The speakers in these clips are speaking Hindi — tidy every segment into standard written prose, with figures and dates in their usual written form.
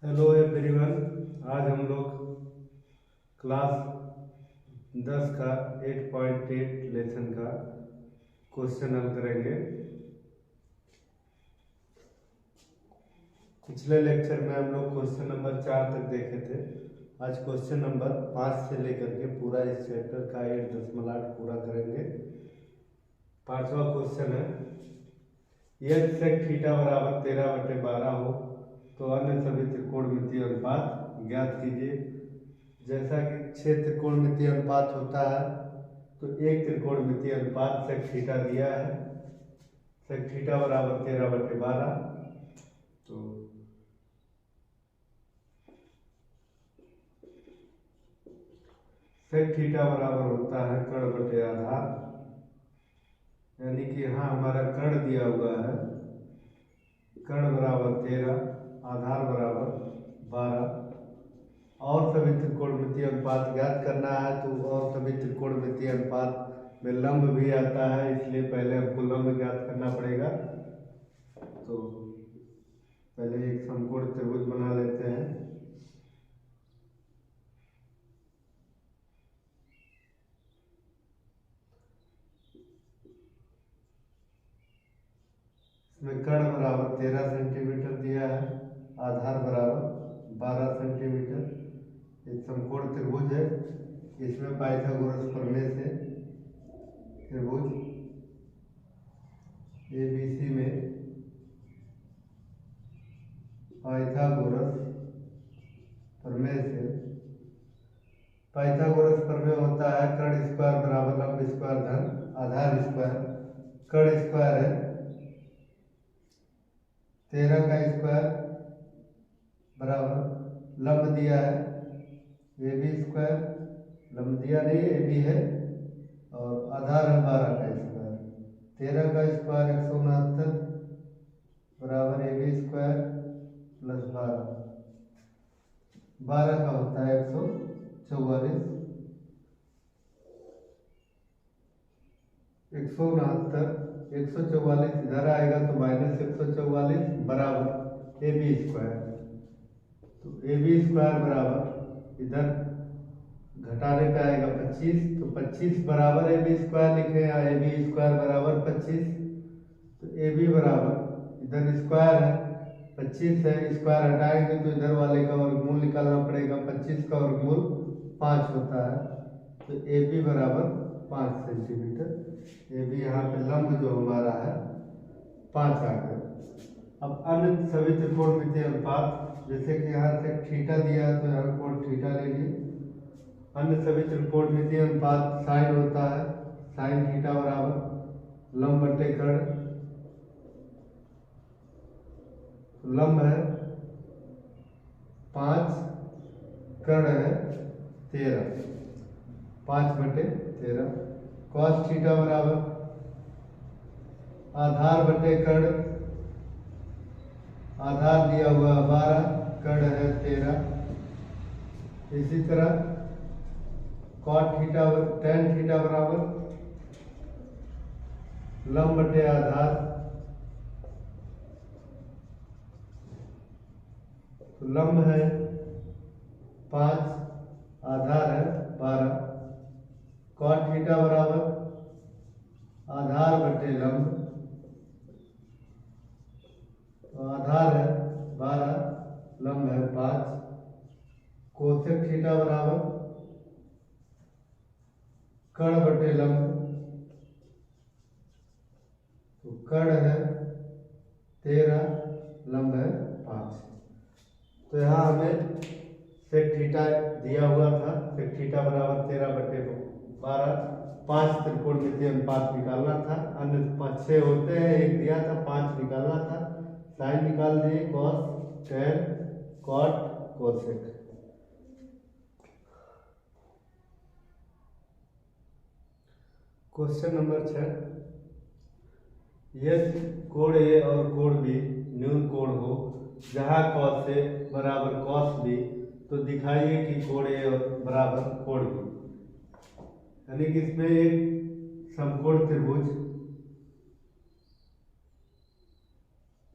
Hello everyone. आज हम लोग क्लास 10 का 8.8 लेसन का क्वेश्चन हल करेंगे। पिछले लेक्चर में हम लोग क्वेश्चन नंबर 4 तक देखे थे। आज क्वेश्चन नंबर 5 से लेकर के पूरा इस चैप्टर का 8.8 पूरा करेंगे। पांचवा क्वेश्चन है, यदि sec थीटा बराबर 13/12 हो तो अन्य सभी त्रिकोणमितीय अनुपात ज्ञात कीजिए। जैसा कि 6 त्रिकोणमितीय अनुपात होता है तो एक त्रिकोणमितीय अनुपात sec थीटा दिया है। sec थीटा बराबर 13/12। तो sec थीटा बराबर होता है कर्ण बटे आधार, यानी कि यहाँ हमारा कर्ण दिया हुआ है, कर्ण बराबर 13, आधार बराबर 12। और सभी त्रिकोणमितीय अनुपात ज्ञात करना है तो और सभी त्रिकोणमितीय अनुपात में लंब भी आता है, इसलिए पहले हमको लंब ज्ञात करना पड़ेगा। तो पहले एक समकोण त्रिभुज बना लेते हैं। इसमें कर्ण बराबर 13 सेंटीमीटर दिया है, आधार बराबर 12 सेंटीमीटर। एक समकोण त्रिभुज है, इसमें पाइथागोरस प्रमेय से त्रिभुज ABC में पाइथागोरस प्रमेय से पाइथागोरस प्रमेय होता है कर्ण स्क्वायर बराबर लंब स्क्वायर धन आधार स्क्वायर। कर्ण स्क्वायर है 13 का स्क्वायर बराबर लंब दिया है AB स्क्वायर, लंब दिया नहीं AB है, और आधार है 12 का स्क्वायर। 13 का स्क्वायर 169 बराबर AB स्क्वायर प्लस 12 का होता है 144। 169 इधर आएगा तो माइनस 144 बराबर AB स्क्वायर। तो AB स्क्वायर बराबर इधर घटाने पे आएगा 25, तो 25 बराबर AB स्क्वायर लिखे हैं, AB स्क्वायर बराबर 25। तो AB बराबर इधर स्क्वायर है 25 है, स्क्वायर हटाएंगे तो इधर वाले का वर्गमूल निकालना पड़ेगा। 25 का वर्गमूल 5 होता है, तो AB बराबर 5 सेंटीमीटर। AB यहाँ पे लंब जो हमारा है 5 आ गया। अब अन्य सभी त्रिकोणमितीय अनुपात, जैसे कि यहाँ से थीटा दिया है तो यहाँ कोण थीटा ले लिए। अन्य सभी त्रिकोणमितीय अनुपात साइन होता है, साइन थीटा बराबर लंब बटे कर्ण। तो लंब है 5, कर्ण है 13, 5/13। कॉस थीटा बराबर आधार बटे कर्ण, आधार दिया हुआ 12, कर्ण है 13। इसी तरह कॉट थीटा tan थीटा बराबर लंब बटे आधार, तो लंब है 5, आधार है 12। कॉट थीटा बराबर आधार बटे लंब, तो आधार है 12, लंब है 5। कोसेक थीटा बराबर कर्ण बटे लंब, तो कर्ण है 13, लंब है 5। तो यहाँ हमें सेक थीटा दिया हुआ था, सेक थीटा बराबर 13/12, 5 त्रिकोणमितीय अनुपात निकालना था। अन्य 6 होते हैं, एक दिया था, 5 निकालना था। साइन निकाल दिए, cos, tan, cot, cosec. Question number 6, यदि कोण ए और कोण बी न्यून कोण हो जहां कॉस ए बराबर कॉस बी, तो दिखाइए कि कोण ए बराबर कोण बी। यानी कि इसमें एक समकोण त्रिभुज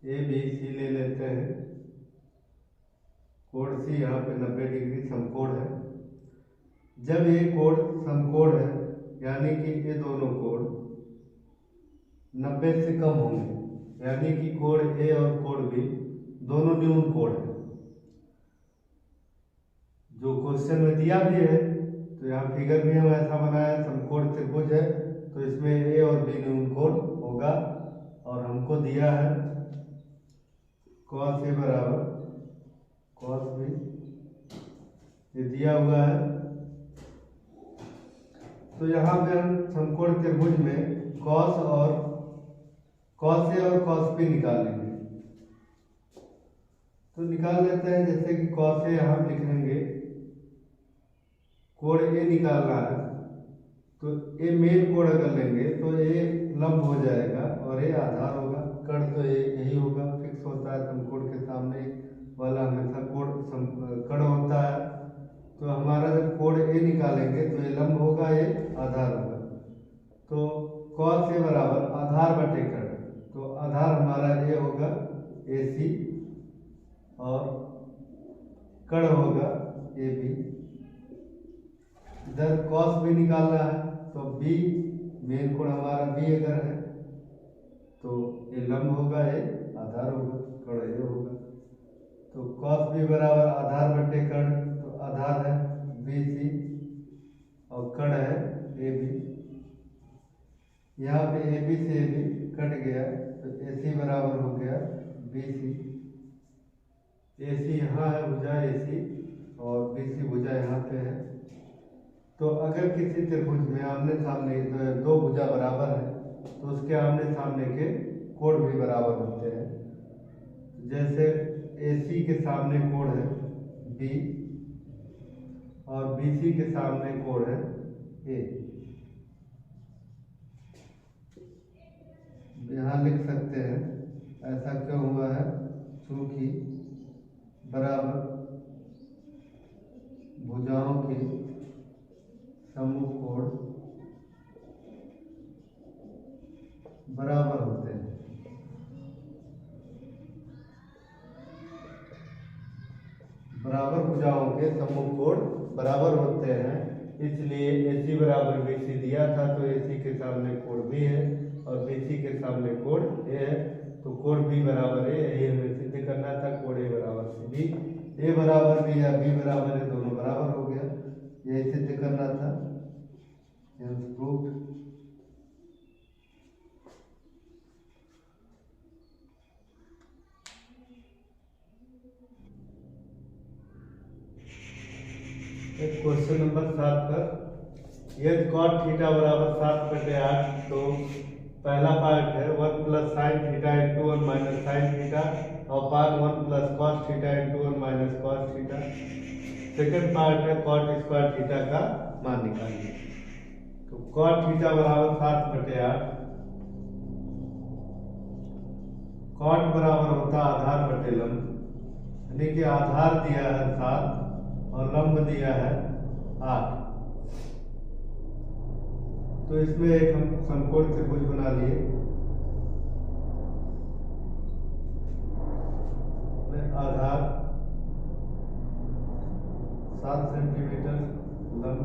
ABC ले लेते हैं। कोण सी यहाँ पे 90 डिग्री समकोण है। जब ये कोण समकोण है यानी कि ये दोनों कोण 90 से कम होंगे, यानी कि कोण ए और कोण बी दोनों न्यून कोण है। जो क्वेश्चन में दिया भी है, तो यहाँ फिगर भी हम ऐसा बनाया, समकोण त्रिभुज है तो इसमें ए और बी न्यून कोण होगा। और हमको दिया है cos ए बराबर cos बी, ये दिया हुआ है। तो यहाँ पे हम समकोण त्रिभुज में cos ए और cos बी निकालेंगे। तो निकाल लेते हैं, जैसे कि cos ए हम लिख लेंगे, कोण ए निकालना है तो ए मेन कोण अगर लेंगे तो ए लंब हो जाएगा और ए आधार होगा। कर्ण तो यही होगा, फिक्स होता है, समकोण के सामने वाला हमेशा कर्ण होता है। तो हमारा जब कोण ए निकालेंगे तो ये लंब होगा, ये आधार होगा। तो cos ए बराबर आधार बटे कर्ण, तो आधार हमारा ये होगा AC और कर्ण होगा AB। इधर cos भी निकालना है तो B मेन कोण हमारा B अगर है तो ये लंब होगा, ये आधार होगा, कर्ण ये होगा। तो cos B बराबर आधार बटे कर्ण, तो आधार है BC और कर्ण है AB। यहाँ पे AB से AB कट गया तो AC बराबर हो गया BC। AC यहाँ है भुजा AC और BC भुजा यहाँ पे है। तो अगर किसी त्रिभुज में आमने सामने दो भुजा बराबर है तो उसके आमने सामने के कोण भी बराबर होते हैं। जैसे AC के सामने कोण है B और BC के सामने कोण है A। यहाँ लिख सकते हैं, ऐसा क्यों हुआ है, क्योंकि बराबर भुजाओं के सम्मुख कोण बराबर होते हैं। बराबर भुजाओं के सम्मुख कोण बराबर होते हैं, इसलिए AC बराबर BC दिया था तो AC के सामने कोण B है और BC के सामने कोण A है, तो कोण B बराबर A, यही हमें सिद्ध करना था। कोण A बराबर B, A बराबर B या B बराबर A दोनों बराबर हो गया, यही सिद्ध करना था। प्रूव्ड। क्वेश्चन नंबर 7 पर, यदि cot थीटा बराबर 7/8 तो पहला पार्ट है 1 plus sine theta into 1 minus sine theta और part 1 plus cos theta into 1 minus cos theta. Second part है cot स्क्वायर थीटा का मान निकालिए। तो cot थीटा बराबर 7/8, cot बराबर होता आधार बटे लंब, यानी कि आधार दिया है 7 और लंब दिया है 8। तो इसमें एक हम समकोण त्रिभुज बना लिए। आधार 7 सेंटीमीटर, लंब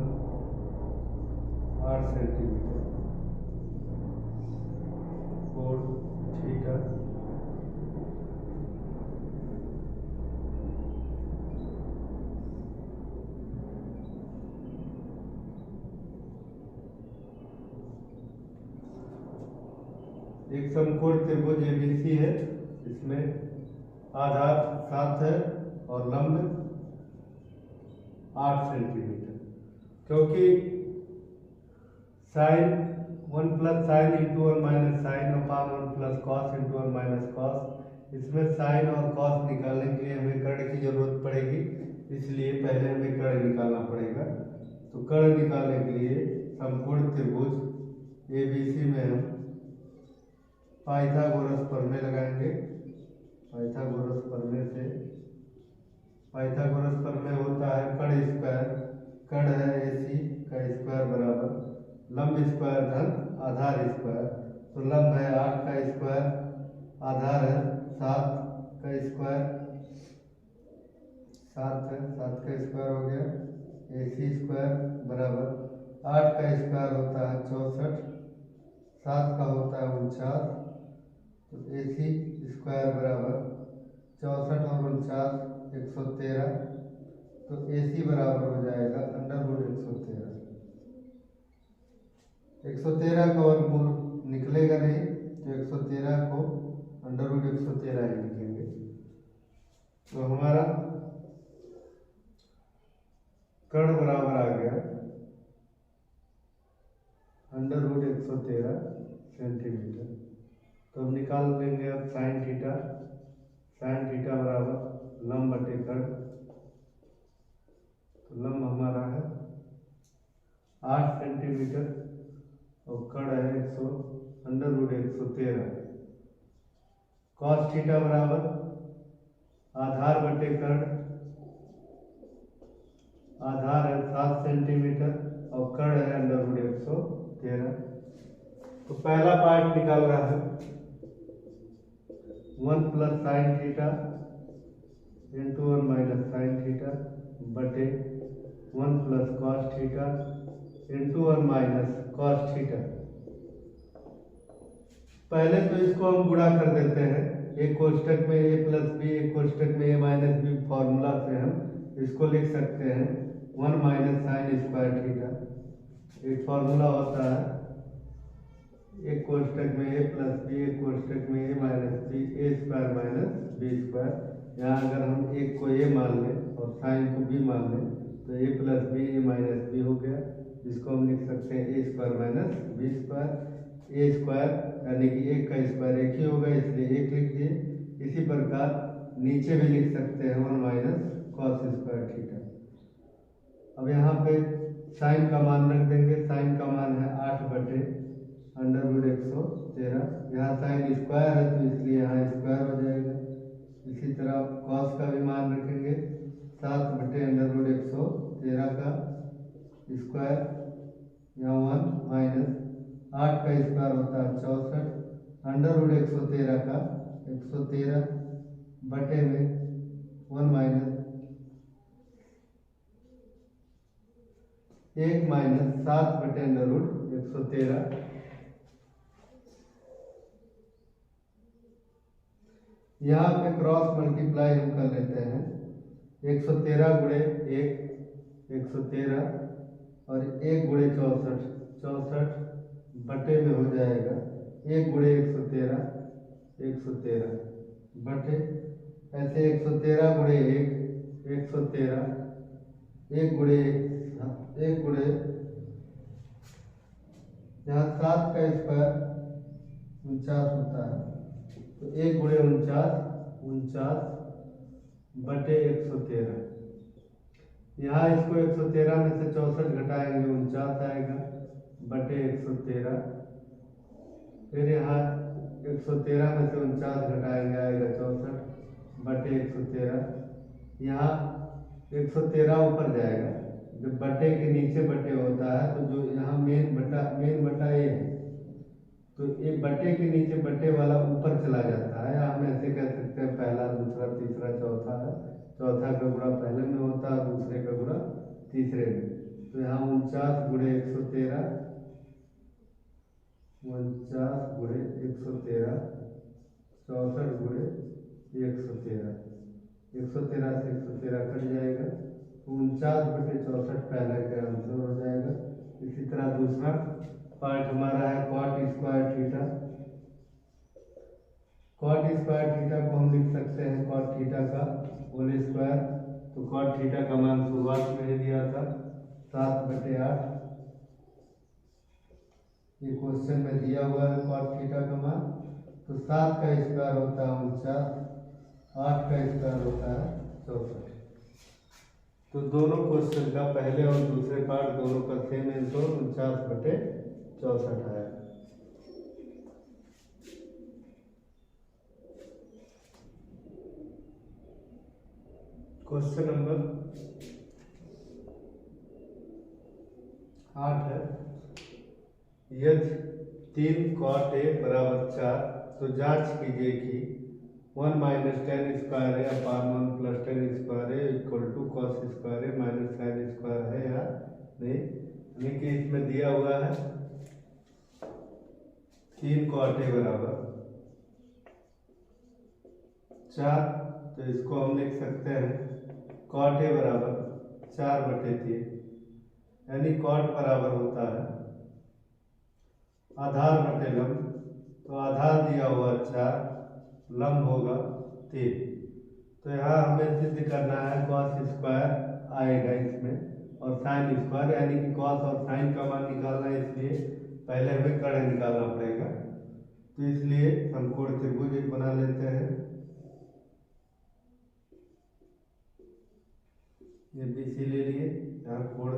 8 सेंटीमीटर, कोण थीटा। एक समकोण त्रिभुज ABC है, इसमें आधार 7 है और लंब 8 सेंटीमीटर। क्योंकि sine 1 plus sine into 1 minus sine upon 1 plus cos into 1 minus cos, इसमें साइन और कॉस निकालने के लिए हमें कर्ण की जरूरत पड़ेगी, इसलिए पहले हमें कर्ण निकालना पड़ेगा। तो कर्ण निकालने के लिए समकोण त्रिभुज ABC में हम पाइथागोरस प्रमेय लगाएंगे। पाइथागोरस प्रमेय से, पाइथागोरस प्रमेय होता है कर्ण स्क्वायर, कर्ण है AC का स्क्वायर बराबर लंब स्क्वायर धन आधार स्क्वायर। तो लंब है 8 का स्क्वायर, आधार है 7 का स्क्वायर, 7 है, 7 का स्क्वायर हो गया। AC स्क्वायर बराबर 8 का स्क्वायर होता है 64, 7 का होता है 49, तो AC स्क्वायर बराबर 64 और 49 113, तो AC बराबर हो जाएगा √113। 113 का वर्गमूल निकलेगा नहीं, तो 113 को √113 ही लिखेंगे। तो हमारा कर्ण बराबर आ गया √113 सेंटीमीटर। तो अब निकाल लेंगे अब साइन थीटा। साइन थीटा बराबर लंब बटे कर्ण। तो लंब हमारा है 8 सेंटीमीटर और कर्ण है √113। कॉस थीटा बराबर आधार बटे कर्ण। आधार है 7 सेंटीमीटर और कर्ण है √113। तो पहला पार्ट निकाल रहा है 1 plus sine theta into 1 minus sine theta बटे 1 plus cos theta into 1 minus cos theta. पहले तो इसको हम गुणा कर देते हैं, एक कोष्टक में a प्लस बी, एक कोष्टक में a माइनस बी। फॉर्मूला से हम इसको लिख सकते हैं 1 माइनस साइन स्क्वायर थीटा। एक फॉर्मूला होता है, एक कोष्टक में a प्लस बी, एक कोष्टक में a minus B, a square minus B square. यहाँ अगर हम एक को a मान लें और साइन को b मान लें तो a plus b a minus b हो गया। इसको हम लिख सकते हैं a square minus B square. a square यानी कि एक का स्क्वायर एक ही होगा, इसलिए एक लिख दिए। इसी प्रकार नीचे भी लिख सकते हैं 1 माइनस कॉस स्क्वायर थीटा। अब यहाँ पे साइन का मान रख देंगे। साइन का मान है 8 बटे √113। यहाँ साइन स्क्वायर है तो इसलिए यहाँ स्क्वायर हो जाएगा। इसी तरह कॉस का भी मान रखेंगे 7 बटे √113 का स्क्वायर। यहाँ 1 माइनस 8 का स्क्वायर होता है 64, √113 का 113 बटे में 1 माइनस 1 माइनस 7 बटे √113। यहाँ पे क्रॉस मल्टीप्लाई हम कर लेते हैं। 113 गुणे 1 113 और 1 गुणे 64 64 बटे में हो जाएगा 1 गुणे 113 113 बटे ऐसे 113 गुणे 1 113 1 गुणे 1 गुणे यहाँ 7 का स्क्वायर 49 होता है, तो 1 गुणे 49 बटे 113। यहाँ इसको 113 में से 64 घटाएंगे 49 आएगा बटे 113। फिर यहाँ 113 में से 49 घटाएंगे आएगा 64 बटे 113। यहाँ 113 ऊपर जाएगा, जब बटे के नीचे बटे होता है तो जो यहाँ मेन बटा ये है, तो ये बटे के नीचे बटे वाला ऊपर चला जाता है। हम ऐसे कह सकते हैं पहला दूसरा तीसरा चौथा है। चौथा का गुणा पहले में होता है, दूसरे का गुणा तीसरे में। तो यहाँ 49 गुणे 113 49 गुणे 113 64 गुणे 113 113 से 113 कट जाएगा, 49 बटे 64 पहले का आंसर हो जाएगा। इसी तरह दूसरा पार्ट हमारा है cot square theta. Cot square theta को हम लिख सकते हैं कॉट थीटा का होल स्क्वायर। तो कॉट थीटा का मान शुरुआत में ही दिया था 7 बटे 8। ये क्वेश्चन में दिया हुआ है कॉट थीटा का मान। तो 7 का स्क्वायर होता है 49, 8 का स्क्वायर होता है 64। तो दोनों क्वेश्चन का पहले और दूसरे पार्ट दोनों का सेम आंसर 49 बटे 64 आया। क्वेश्चन नंबर 8 है, यदि 3 cot A बराबर 4 तो जांच कीजिए कि 1 माइनस टेन स्क्वायर है अपान 1 प्लस टेन स्क्वायर है इक्वल टू कॉस स्क्वायर है माइनस साइन स्क्वायर है या नहीं, यानी कि इसमें दिया हुआ है 3 कॉट ए बराबर 4, तो इसको हम लिख सकते हैं कॉट ए बराबर 4/3, यानी कॉट बराबर होता है आधार बटे लंब, तो आधार दिया हुआ 4, लंब होगा 3। तो यहाँ हमें सिद्ध करना है कॉस स्क्वायर आएगा इसमें और साइन स्क्वायर, यानी कि कॉस और साइन का मान निकालना है, इसलिए पहले हमें कर्ण निकालना पड़ेगा। तो इसलिए समकोण त्रिभुज एक बना लेते हैं। ये BC ले लिए, यहाँ कोण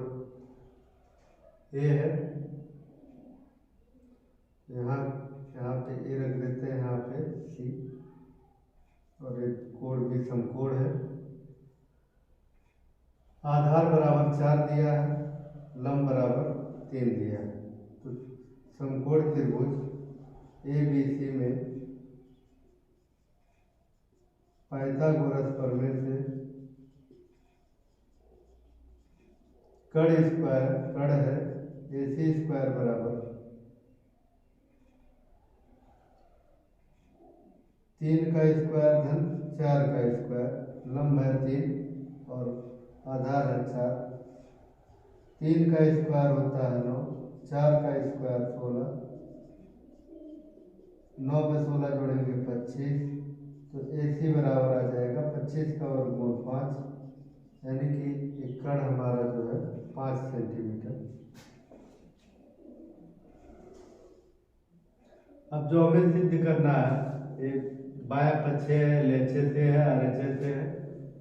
ए है, यहाँ पे ए रख देते हैं, यहाँ पे C, और एक कोण भी समकोण है। आधार बराबर 4 दिया है, लंब बराबर 3 दिया है। तो समकोण त्रिभुज ABC में पाइथागोरस प्रमेय से कर्ण स्क्वायर, कर्ण है AC स्क्वायर बराबर 3 का स्क्वायर धन 4 का स्क्वायर, लंब है 3 और आधार है 4, 3 का स्क्वायर होता है 9, 4 का स्क्वायर 16, 9 पे 16 जोड़ेंगे 25, तो AC बराबर आ जाएगा 25 का वर्गमूल 5, यानी कि एक कर्ण हमारा जो है 5 सेंटीमीटर। अब जो हमें सिद्ध करना है, एक बाया पक्ष है LHS से है RHS से है,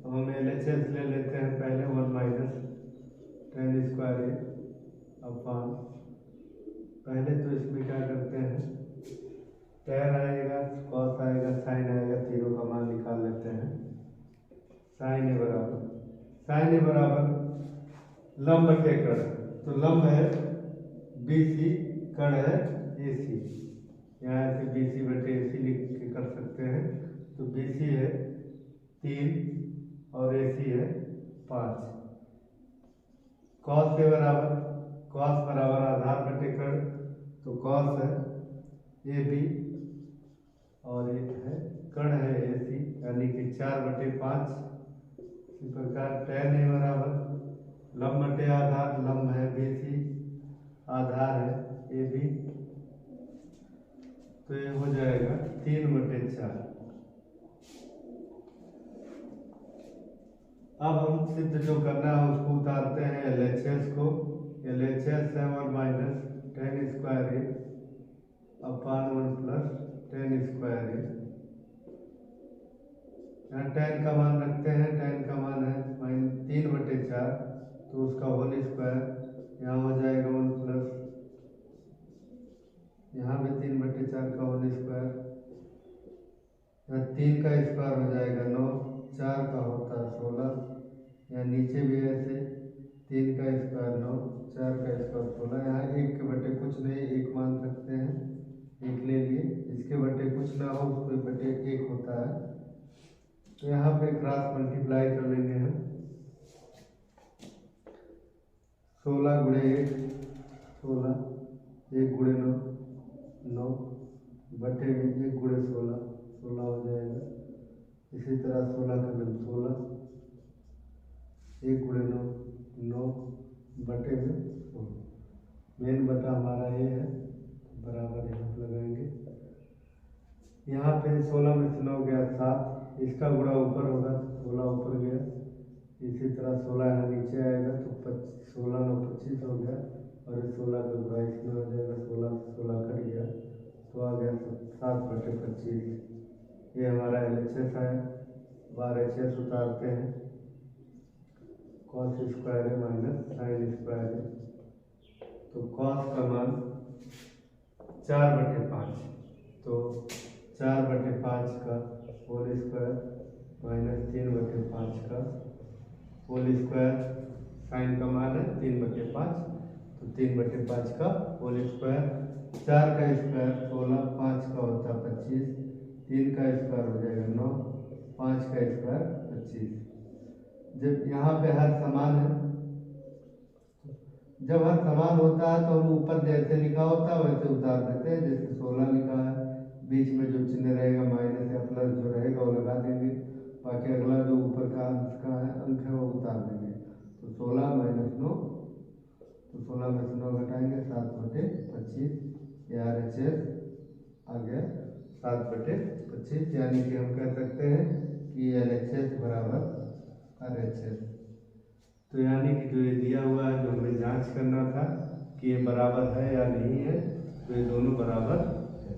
अब हम LHS ले लेते हैं पहले 1 माइनस टेन स्क्वायर ए अपान, पहले तो इसमें क्या करते हैं, टेन आएगा, कॉस आएगा, साइन आएगा, तीनों का मान निकाल लेते हैं। साइन ए बराबर लंब बटे कर्ण, तो लंब है BC, कर्ण है AC, यहाँ से BC बटे AC लिख के कर सकते हैं। तो BC है 3 और AC है 5। कॉस के बराबर, कॉस बराबर आधार बटे कर्ण, तो कॉस है AB और एक है कर्ण है AC, यानी कि 4/5। इसी प्रकार tan A बराबर लंब बटे आधार, लंब है BC, आधार है AB, तो ये हो जाएगा 3/4। अब हम सिद्ध जो करना है उसको उतारते हैं LHS को। LHS है 1 माइनस टेन स्क्वायर ए अपान 1 प्लस टेन स्क्वायर ए, यहाँ टेन का मान रखते हैं, टेन का मान है 3/4, तो उसका होल स्क्वायर, यहाँ हो जाएगा 1 प्लस, यहाँ भी 3/4 का होल स्क्वायर, यहाँ 3 का स्क्वायर हो जाएगा 9, 4 का होता है 16, यहाँ नीचे भी ऐसे 3 का स्क्वायर 9, 4 का स्क्वायर 16, यहाँ 1 के बटे कुछ नहीं, 1 मान सकते हैं, 1 ले लिए, इसके बटे कुछ ना हो उसको बटे 1 होता है, तो यहाँ पे क्रॉस मल्टीप्लाई कर लेंगे हम, 16 गुणे 1 16, 1 गुणे 9 9 बटे में 1 गुणे 16 16 हो जाएगा। इसी तरह 16 का नाम 16, 1 गुणे 9 9 बटे में 16, मेन बटा हमारा ये है, बराबर यहाँ पर लगाएंगे। यहाँ पे 16 में से 9 गया 7, इसका गुणा ऊपर होगा, 16 ऊपर गया, इसी तरह 16 यहाँ नीचे आएगा, तो 16 9 25 हो गया, और 16 का गुणा इसमें हो जाएगा, 16 से 16 कट गया, तो आ गया 7/25। ये हमारा LHS है। RHS उतारते हैं, कॉस स्क्वायर है माइनस साइन स्क्वायर है, तो कॉस का मान 4/5, तो 4/5 का होल स्क्वायर माइनस 3/5 का होल स्क्वायर, साइन का मान है 3/5, तो 3/5 का होल स्क्वायर, 4 का स्क्वायर 16, 5 का होता 25, 3 का स्क्वायर हो जाएगा 9, 5 का स्क्वायर 25। जब यहाँ पे हर समान है, जब हर समान होता है तो हम ऊपर जैसे लिखा होता है वैसे उतार देते हैं। जैसे 16 लिखा है, बीच में जो चिन्ह रहेगा माइनस या प्लस जो रहेगा वो लगा देंगे, बाकी अगला जो ऊपर का अंक है वो उतार देंगे। तो 16 माइनस 9, तो 16 में से 9 घटाएंगे 7/25, या RHS आ गया 7/25, यानी कि हम कह सकते हैं कि LHS बराबर RHS। तो यानी कि जो ये दिया हुआ है, जो हमें जांच करना था कि ये बराबर है या नहीं है, तो ये दोनों बराबर है।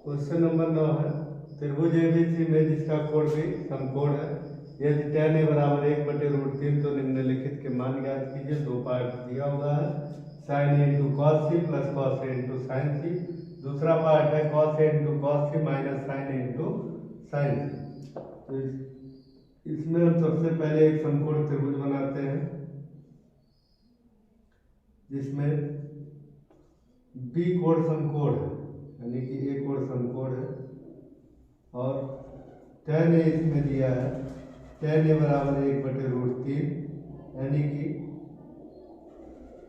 क्वेश्चन नंबर 9 है, त्रिभुज ABC में जिसका कोण भी समकोण है, यदि tan A बराबर 1/√3 तो निम्नलिखित के मान ज्ञात कीजिए। 2 पार्ट दिया हुआ है, sin A into cos C plus cos A into sin C। दूसरा पार्ट है cos A into cos C minus sin A into sin C। तो इसमें हम सबसे पहले एक समकोण त्रिभुज बनाते हैं, जिसमें B कोण समकोण है, यानी कि A कोण समकोण है, और tan A इसमें दिया है, tan A बराबर 1/√3, यानी कि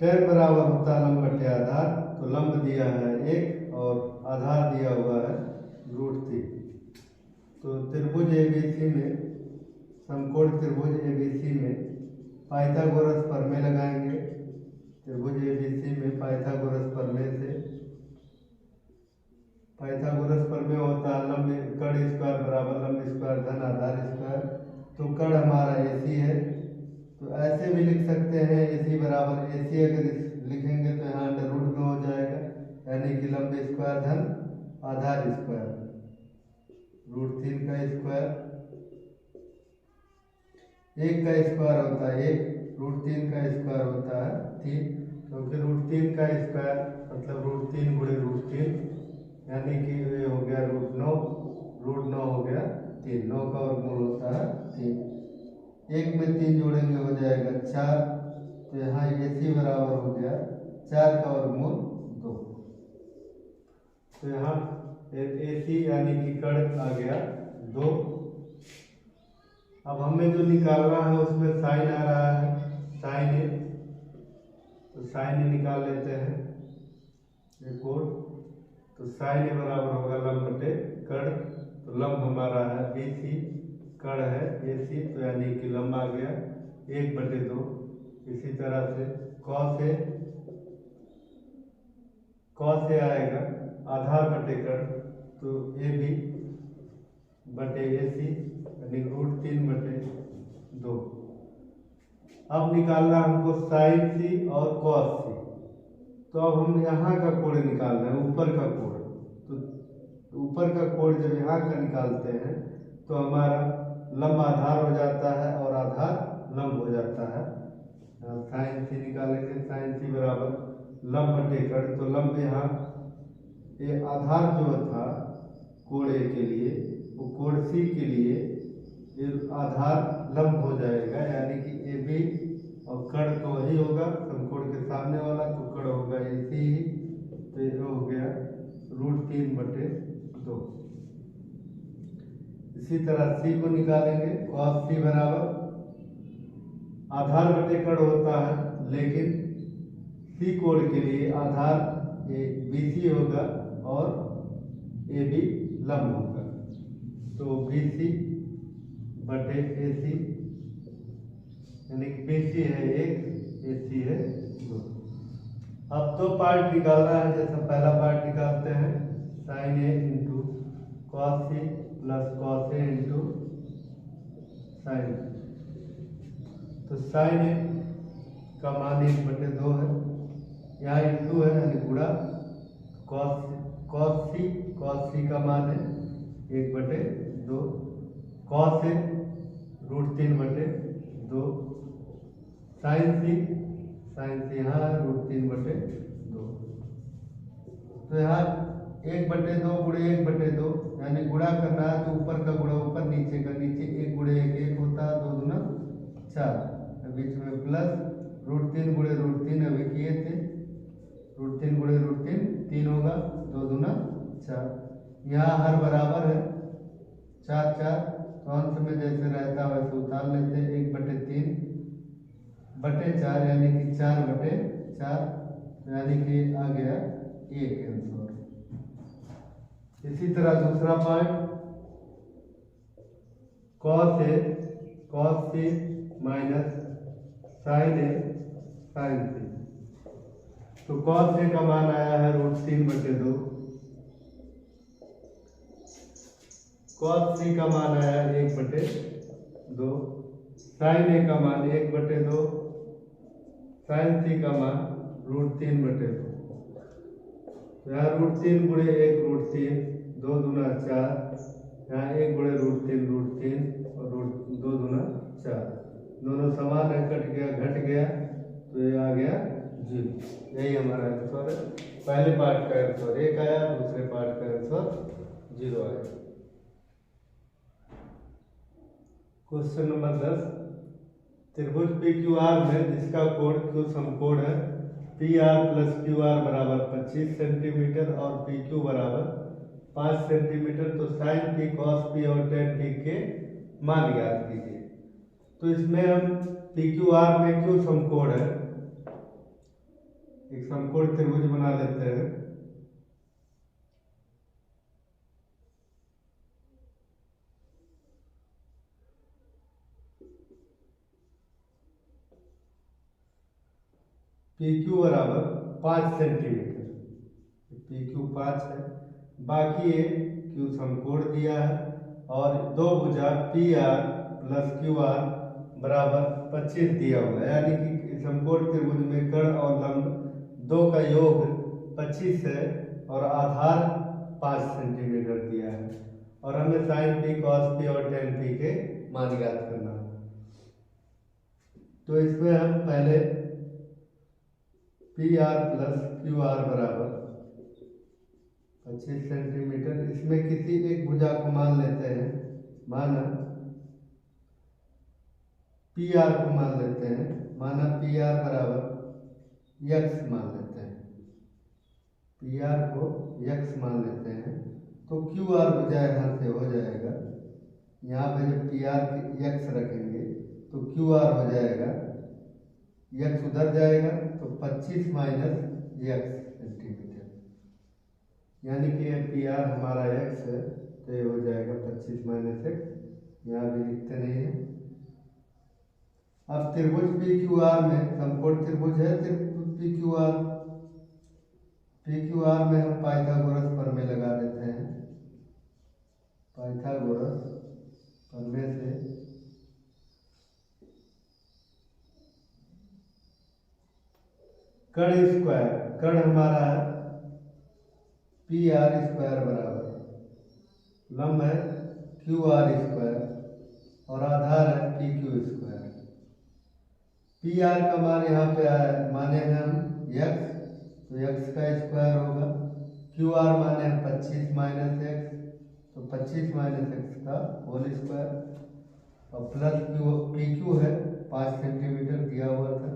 tan बराबर होता है लंब बटे आधार, तो लंब दिया है 1 और आधार दिया हुआ है √3। तो त्रिभुज ABC में, समकोण त्रिभुज ABC में पाइथागोरस प्रमेय लगाएंगे। त्रिभुज ABC में पाइथागोरस प्रमेय से, पाइथागोरस प्रमेय होता है लंब कर्ण स्क्वायर बराबर लंब स्क्वायर धन आधार स्क्वायर। तो कर्ण हमारा AC है, तो ऐसे भी लिख सकते हैं AC बराबर AC, अगर लिखेंगे तो यहाँ √ में हो जाएगा, यानी कि लंब स्क्वायर धन आधार स्क्वायर, √3 का स्क्वायर, 1 का स्क्वायर होता है 1, √3 का स्क्वायर होता है 3, क्योंकि √3 का स्क्वायर मतलब √3 गुणे √3, यानी कि ये हो गया √9, √9 हो गया 3, 9 का वर्गमूल होता है 3, 1 में 3 जोड़ेंगे हो जाएगा 4, तो यहाँ AC बराबर हो गया 4 का वर्गमूल 2। तो यहाँ AC यानी कि कर्ण आ गया 2। अब हमें जो निकालना है उसमें साइन आ रहा है, साइन ए, तो साइन ए निकाल लेते हैं एक और। तो साइन ए बराबर होगा लंब बटे कर्ण, तो लंब हमारा है BC, कर्ण है AC, तो यानी कि लंब आ गया 1/2। इसी तरह से कॉस ए आएगा आधार बटे कर्ण, तो AB बटे AC, यानी √3/2। अब निकालना हमको साइन C और कॉस C, तो अब हम यहाँ का कोण निकालना है, ऊपर का कोण। तो ऊपर का कोण जब यहाँ का निकालते हैं तो हमारा लंब आधार हो जाता है और आधार लंब हो जाता है। साइन C निकालेंगे, साइन C बराबर लंब बटे कर्ण, तो लंब यहाँ ये आधार जो था कोण A के लिए, वो कोण C के लिए ये आधार लंब हो जाएगा, यानी कि AB और कर्ण तो वही होगा समकोण के सामने वाला, तो कर्ण होगा AC ही, तो ये हो गया √3/2। इसी तरह C को निकालेंगे, cos C बराबर आधार बटे कर्ण होता है, लेकिन C कोण के लिए आधार BC होगा और AB लंब होगा, तो BC बटे AC, यानी कि BC है 1, AC है 2। अब 2 पार्ट निकालना है, जैसा पहला पार्ट निकालते हैं, sin A into cos C plus cos A into sin। तो sin A का मान 1/2 है, यहाँ इंटू है यानी गुणा, cos C का मान है 1/2, cos A √3/2, sin C यहाँ √3/2। तो यहाँ 1/2 गुणे 1/2, यानी गुणा करना है तो ऊपर का गुणा ऊपर, नीचे का नीचे, 1 गुणे 1 1 होता है, 2 दूना 4, बीच में प्लस √3 गुणे √3 अभी किए थे, √3 गुणे √3 3 होगा, 2 दूना 4। यहाँ हर बराबर है 4 4, तो अंत में जैसे रहता है वैसे उतार लेते हैं। 1/3/4 यानी कि 4/4, यानी कि आ गया 1 आंसर। इसी तरह दूसरा part cos c minus sin a sin c। तो cos a का मान आया है √3/2, cos c का मान आया है 1/2, sin a का मान 1/2, sin c का मान √3/2। यहाँ √3 गुणे 1 √3, 2 दूना 4, यहाँ 1 गुणे √3 √3 और 2 दूना 4। दोनों समान है, कट गया घट गया, तो ये आ गया 0। यही हमारा आंसर है। पहले पार्ट का आंसर 1 आया, दूसरे पार्ट का आंसर 0 आया। क्वेश्चन नंबर 10, त्रिभुज PQR में जिसका कोण Q समकोण है PR + QR बराबर 25 सेंटीमीटर और PQ बराबर 5 सेंटीमीटर, तो sin P cos P और tan P के मान ज्ञात कीजिए। तो इसमें हम PQR में Q समकोण है, एक समकोण त्रिभुज बना लेते हैं। PQ बराबर 5 सेंटीमीटर, PQ 5 है, बाकी ये Q समकोण दिया है और दो भुजा PR + QR बराबर 25 दिया हुआ है, यानी कि समकोण त्रिभुज में कर्ण और लंब दो का योग 25 है और आधार 5 सेंटीमीटर दिया है, और हमें sin P cos P और tan P के मान ज्ञात करना है। तो इसमें हम पहले PR + QR बराबर 25 सेंटीमीटर, इसमें किसी एक भुजा को मान लेते हैं, माना PR को मान लेते हैं, माना PR बराबर x मान लेते हैं, PR को x मान लेते हैं, तो QR भुजा यहाँ से हो जाएगा। यहाँ पे जब PR की x रखेंगे तो QR हो जाएगा, x उधर जाएगा तो 25 - x सेंटीमीटर, यानी कि PR हमारा x है, तो ये हो जाएगा 25 - x। यहाँ भी लिखते नहीं है। अब त्रिभुज PQR में समकोण त्रिभुज है PQR में हम पाइथागोरस प्रमेय लगा देते हैं। पाइथागोरस प्रमेय से कर्ण हमारा है PR² बराबर, लंब है QR² और आधार है PQ²। PR का मान यहाँ पे आया, माने हैं हम x, तो x का स्क्वायर होगा। QR माने हैं 25 - x, तो 25 - x का होल स्क्वायर, और प्लस PQ है 5 सेंटीमीटर दिया हुआ था,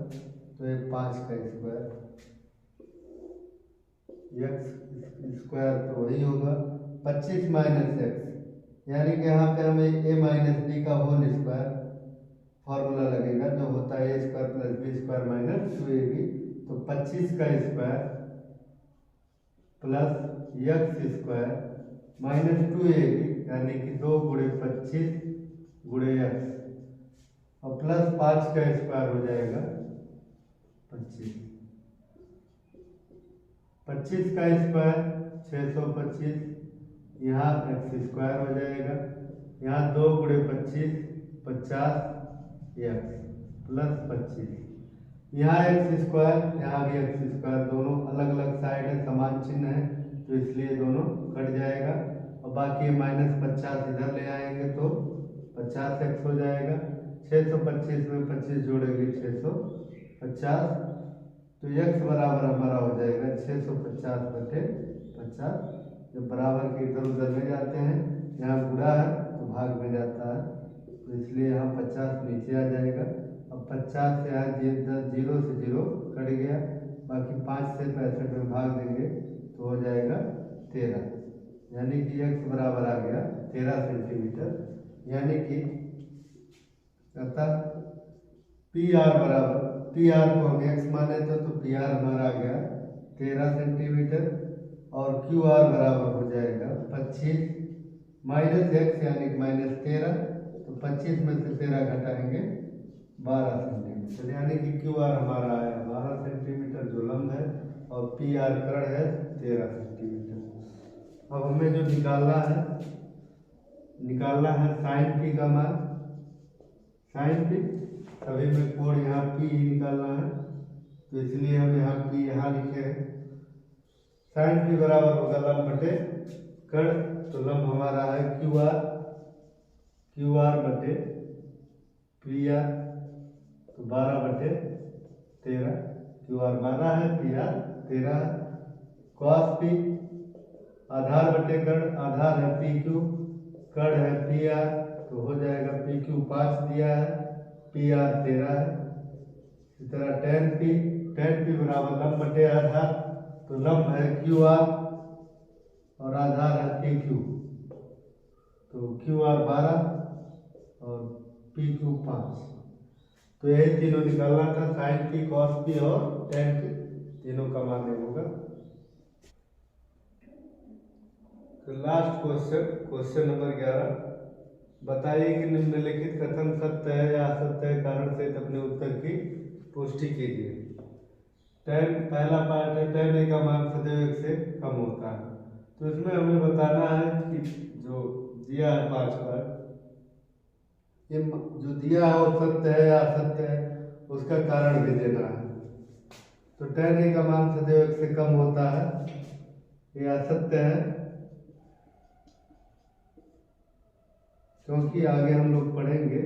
तो ये 5 का स्क्वायर, x स्क्वायर तो वही होगा 25 - x, यानी कि यहाँ पे हमें a - b का होल स्क्वायर फॉर्मूला लगेगा, जो होता है a² + b² - 2ab, तो 25 का square plus x square minus 2ab, यानी कि 2 गुणे 25 गुणे x, और प्लस 5 का स्क्वायर हो जाएगा 25। 25 का स्क्वायर 625, यहाँ x स्क्वायर हो जाएगा, यहाँ 2 गुणे 25 50 x प्लस 25, यहाँ x स्क्वायर, यहाँ भी x स्क्वायर, दोनों अलग अलग साइड है, समान चिन्ह है, तो इसलिए दोनों कट जाएगा, और बाकी -50 इधर ले आएंगे तो 50x हो जाएगा। 625 में 25 जोड़ेंगे 650, तो x बराबर हमारा हो जाएगा 650/50। जब बराबर के इधर उधर में जाते हैं, यहाँ गुणा है तो भाग में जाता है, तो इसलिए यहाँ 50 नीचे आ जाएगा। अब 50 से यहाँ 0 से 0 कट गया, बाकी 5 से 65 में भाग देंगे तो हो जाएगा 13, यानी कि x बराबर आ गया 13 सेंटीमीटर, यानी कि अतः पी आर बराबर, पी आर को हम x माने तो पी आर हमारा आ गया 13 सेंटीमीटर और क्यू आर बराबर हो जाएगा 25 माइनस x यानी कि -13, तो 25 में से 13 घटाएंगे 12 सेंटीमीटर, यानी कि क्यू आर हमारा आया 12 सेंटीमीटर जो लंब है और पी आर कर्ण है 13 सेंटीमीटर। अब हमें जो निकालना है साइन पी का मान, साइन पी सभी में कोण यहाँ पी ही निकालना है, तो इसलिए हम यहाँ पी यहाँ लिखे हैं। साइन पी बराबर होगा लंब बटे कर्ण, तो लंब हमारा है क्यू आर बटे पी आर, तो 12 बटे 13, क्यू आर 12 है, पी आर 13 है। कॉस पी आधार बटे कर्ण, आधार है पी क्यू, कर्ण है पी आर, तो हो जाएगा पी क्यू 5 दिया है, पी आर 13 है। इसी तरह टेन पी बराबर लंब बटे आधार, तो लंब है क्यू आर और आधार है पी क्यू, तो क्यू आर 12 और पी क्यू 5, तो यही तीनों निकालना था, साइन पी, कॉस पी और टेन पी, तीनों का मान होगा। तो लास्ट क्वेश्चन नंबर 11, बताइए कि निम्नलिखित कथन सत्य है या असत्य है, कारण सहित अपने उत्तर की पुष्टि कीजिए। पहला पार्ट है tan a का मान सदैव 1 से कम होता है, तो इसमें हमें बताना है कि जो दिया है 5 बार, ये जो दिया है वो सत्य है या असत्य है, उसका कारण भी देना है। तो tan a का मान सदैव 1 से कम होता है, ये असत्य है, क्योंकि आगे हम लोग पढ़ेंगे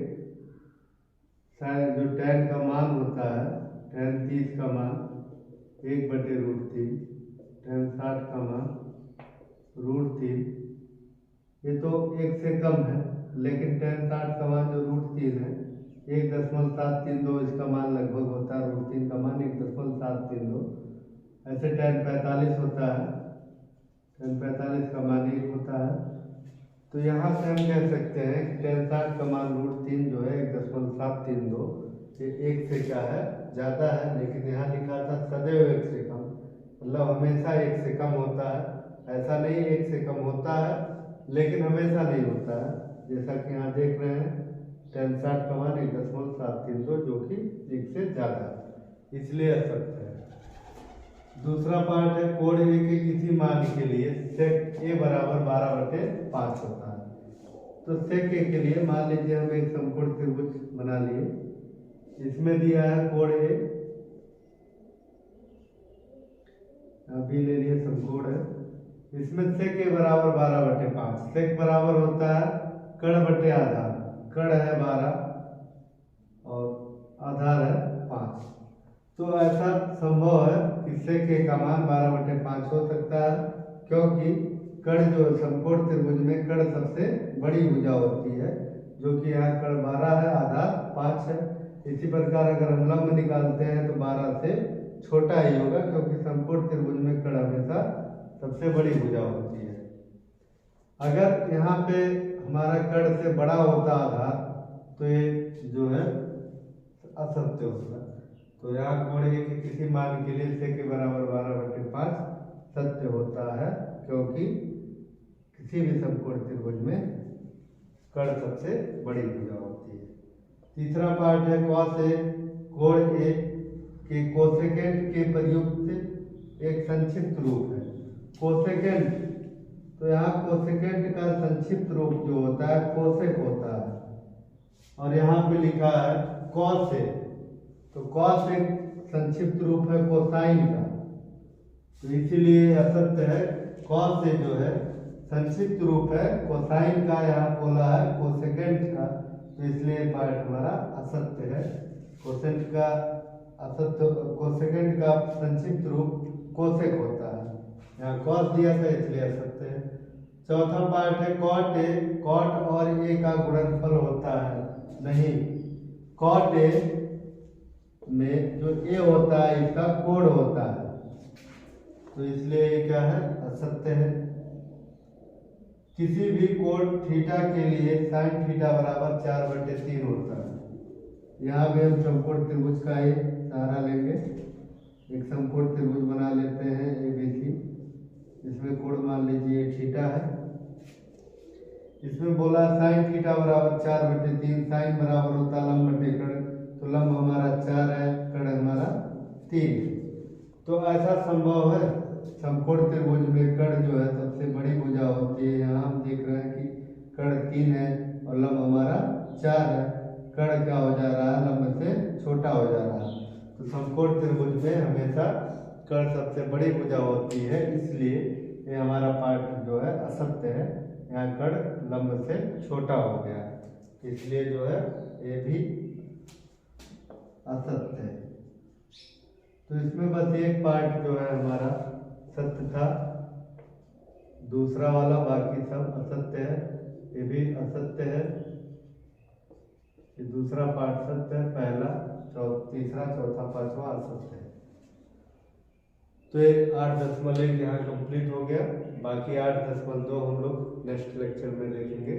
शायद जो tan का मान होता है, tan 30 का मान 1/√3, tan 60 का मान √3, ये तो 1 से कम है, लेकिन tan 60 का मान जो √3 है 1.732 इसका मान लगभग होता है, √3 का मान 1.732। ऐसे tan 45 होता है, tan 45 का मान 1 होता है, तो यहाँ से हम कह सकते हैं कि tan 60 का मान √3 जो है 1.732, ये 1 से क्या है ज़्यादा है, लेकिन यहाँ लिखा था सदैव 1 से कम, मतलब हमेशा 1 से कम होता है, ऐसा नहीं 1 से कम होता है लेकिन हमेशा नहीं होता है, जैसा कि यहाँ देख रहे हैं tan 60 का मान 1.732 जो कि 1 से ज़्यादा है, इसलिए असत्य है। दूसरा पार्ट है कोण ए के किसी मान के लिए sec a बराबर 12/5 होता है। तो sec a के लिए मान लीजिए हम एक समकोण त्रिभुज बना लिए, इसमें दिया है कोण ए, अभी ले लिए समकोण है, इसमें sec a बराबर 12/5, sec बराबर होता है कर्ण बटे आधार, कर्ण है 12 और आधार है 5, तो ऐसा संभव है कि sec a का मान 12/5 हो सकता है, क्योंकि कर्ण जो समकोण त्रिभुज में कर्ण सबसे बड़ी भुजा होती है, जो कि यहाँ कर्ण 12 है, आधार 5 है। इसी प्रकार अगर हम लंब निकालते हैं तो 12 से छोटा ही होगा, क्योंकि समकोण त्रिभुज में कर्ण हमेशा सबसे बड़ी भुजा होती है। अगर यहाँ पे हमारा कर्ण से बड़ा होता आधार, तो ये जो है असत्य होता है। तो यहाँ कोण ए के किसी मान के लिए sec a बराबर 12/5 सत्य होता है, क्योंकि किसी भी समकोण त्रिभुज में कर्ण सबसे बड़ी भुजा होती है। तीसरा पार्ट है cos a, कोण ए के कोसेकेंट के प्रयुक्त एक संक्षिप्त रूप है। कोसेकेंट, तो यहाँ कोसेकेंट का संक्षिप्त रूप जो होता है कोसेक होता है, और यहाँ पे लिखा है cos a, तो cos एक संक्षिप्त रूप है कोसाइन का, तो इसीलिए असत्य है। cos a जो है संक्षिप्त रूप है कोसाइन का, यहाँ बोला है कोसेकेंट का, तो इसलिए पार्ट हमारा असत्य है। कोसेंट का असत्य, कोसेकेंट का संक्षिप्त रूप कोसेक होता है, यहाँ cos दिया था इसलिए असत्य है। चौथा पार्ट है cot a, cot और a का गुणनफल होता है, नहीं, cot a में जो a होता है इसका कोण होता है, तो इसलिए ये क्या है असत्य है। किसी भी कोण थीटा के लिए साइन थीटा बराबर 4/3 होता है। यहाँ भी हम समकोण त्रिभुज का ही सहारा लेंगे। एक समकोण त्रिभुज बना लेते हैं ABC। इसमें कोण मान लीजिए थीटा है। इसमें बोला साइन थीटा बराबर 4/3, साइन बराबर होता लंब बटे कर्ण, तो लंब हमारा 4 है, कर्ण हमारा 3 है। तो ऐसा संभव है समकोण त्रिभुज में कर्ण जो है सबसे बड़ी भुजा होती है। यहाँ हम देख रहे हैं कि कर्ण 3 है और लंब हमारा 4 है। कर्ण क्या हो जा रहा है, लंब से छोटा हो जा रहा है। तो समकोण त्रिभुज में हमेशा कर्ण सबसे बड़ी भुजा होती है, इसलिए ये हमारा पार्ट जो है असत्य है। यहाँ कर्ण लंब से छोटा हो गया, इसलिए जो है ये भी असत्य है। तो इसमें बस एक पार्ट जो है हमारा सत्य था, दूसरा वाला बाकी सब असत्य है। ये भी असत्य है, ये दूसरा पार्ट सत्य है, पहला तीसरा चौथा पांचवा असत्य है। तो ये 8.1 यहाँ कंप्लीट हो गया। बाकी 8.2 हम लोग नेक्स्ट लेक्चर में देखेंगे।